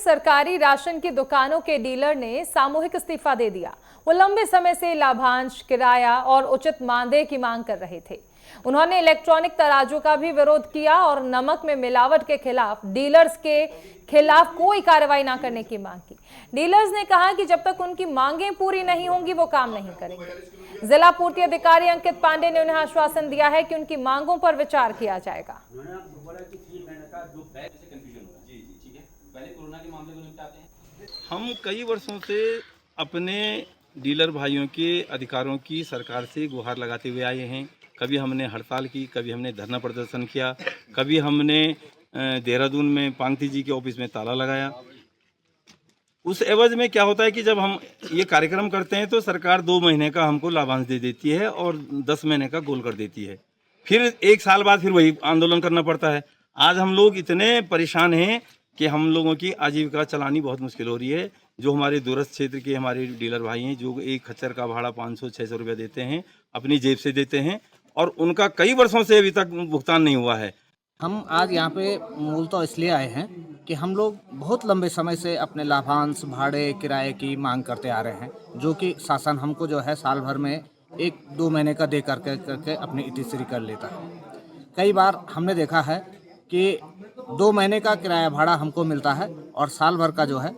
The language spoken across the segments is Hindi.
सरकारी राशन की दुकानों के डीलर ने सामूहिक इस्तीफा दे दिया। वो लंबे समय से लाभांश, किराया और उचित मानदेय की मांग कर रहे थे। उन्होंने इलेक्ट्रॉनिक तराजू का भी विरोध किया और नमक में मिलावट के खिलाफ डीलर्स के खिलाफ कोई कार्रवाई न करने की मांग की। डीलर्स ने कहा कि जब तक उनकी मांगें पूरी नहीं होंगी वो काम नहीं करेंगे। जिला पूर्ति अधिकारी अंकित पांडे ने उन्हें आश्वासन दिया है कि उनकी मांगों पर विचार किया जाएगा। हम कई वर्षों से अपने डीलर भाइयों के अधिकारों की सरकार से गुहार लगाते हुए आए हैं। कभी हमने हड़ताल की, कभी हमने धरना प्रदर्शन किया, कभी हमने देहरादून में पांगती जी के ऑफिस में ताला लगाया। उस एवज में क्या होता है कि जब हम ये कार्यक्रम करते हैं तो सरकार 2 महीने का हमको लाभांश दे देती है और 10 महीने का गोल कर देती है। फिर 1 साल बाद फिर वही आंदोलन करना पड़ता है। आज हम लोग इतने परेशान हैं कि हम लोगों की आजीविका चलानी बहुत मुश्किल हो रही है। जो हमारे दूरस्थ क्षेत्र के हमारे डीलर भाई हैं, जो एक खच्चर का भाड़ा 500-600 रुपये देते हैं, अपनी जेब से देते हैं और उनका कई वर्षों से अभी तक भुगतान नहीं हुआ है। हम आज यहाँ पे मूलतः इसलिए आए हैं कि हम लोग बहुत लंबे समय से अपने लाभांश, भाड़े, किराए की मांग करते आ रहे हैं, जो कि शासन हमको जो है साल भर में 1-2 महीने का दे करके अपनी इतिश्री कर लेता है। कई बार हमने देखा है कि 2 महीने का किराया भाड़ा हमको मिलता है और साल भर का जो है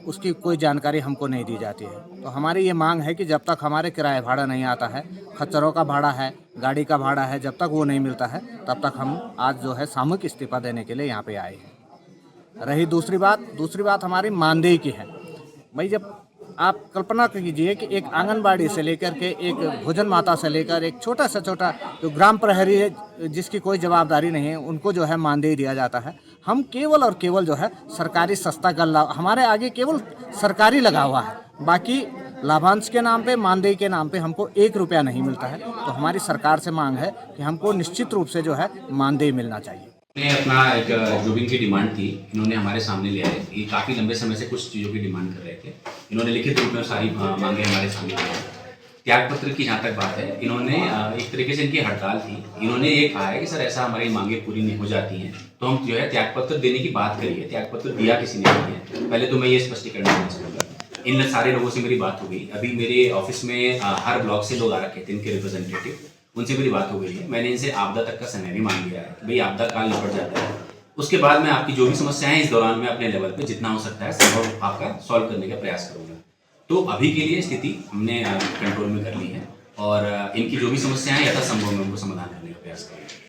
उसकी कोई जानकारी हमको नहीं दी जाती है। तो हमारी ये मांग है कि जब तक हमारे किराया भाड़ा नहीं आता है, खच्चरों का भाड़ा है, गाड़ी का भाड़ा है, जब तक वो नहीं मिलता है तब तक हम आज जो है सामूहिक इस्तीफा देने के लिए यहाँ पे आए हैं। रही दूसरी बात हमारी मानदेय की है। भाई, जब आप कल्पना कीजिए कि एक आंगनबाड़ी से लेकर के एक भोजन माता से लेकर एक छोटा से छोटा जो ग्राम प्रहरी है जिसकी कोई जवाबदारी नहीं है, उनको जो है मानदेय दिया जाता है। हम केवल और केवल जो है सरकारी सस्ता गल्ला, हमारे आगे केवल सरकारी लगा हुआ है, बाकी लाभांश के नाम पे, मानदेय के नाम पे हमको 1 रुपया नहीं मिलता है। तो हमारी सरकार से मांग है कि हमको निश्चित रूप से जो है मानदेय मिलना चाहिए। अपना एक जो भी इनकी डिमांड थी, इन्होंने हमारे सामने लिया है। ये काफ़ी लंबे समय से कुछ चीज़ों की डिमांड कर रहे थे। इन्होंने लिखित रूप में सारी मांगे हमारे सामने लाई है। त्याग पत्र की जहाँ तक बात है, इन्होंने एक तरीके से इनकी हड़ताल थी। इन्होंने ये कहा है कि सर ऐसा हमारी मांगे पूरी नहीं हो जाती हैं तो हम जो है त्याग पत्र देने की बात करी है। त्याग पत्र दिया किसी ने नहीं है। पहले तो मैं ये स्पष्टीकरण देना चाहूँगा। इन सारे लोगों से मेरी बात हो गई। अभी मेरे ऑफिस में हर ब्लॉक से लोग आ रखे थे, इनके रिप्रेजेंटेटिव, उनसे मेरी बात हो गई है। मैंने इनसे आपदा तक का समय भी मांग लिया है। भाई, आपदा काल निपट जाता है, उसके बाद में आपकी जो भी समस्याएं हैं इस दौरान में अपने लेवल पे जितना हो सकता है संभव आपका सॉल्व करने का प्रयास करूंगा। तो अभी के लिए स्थिति हमने कंट्रोल में कर ली है और इनकी जो भी समस्याएं हैं यथासंभव में उनको समाधान करने का प्रयास करूंगा।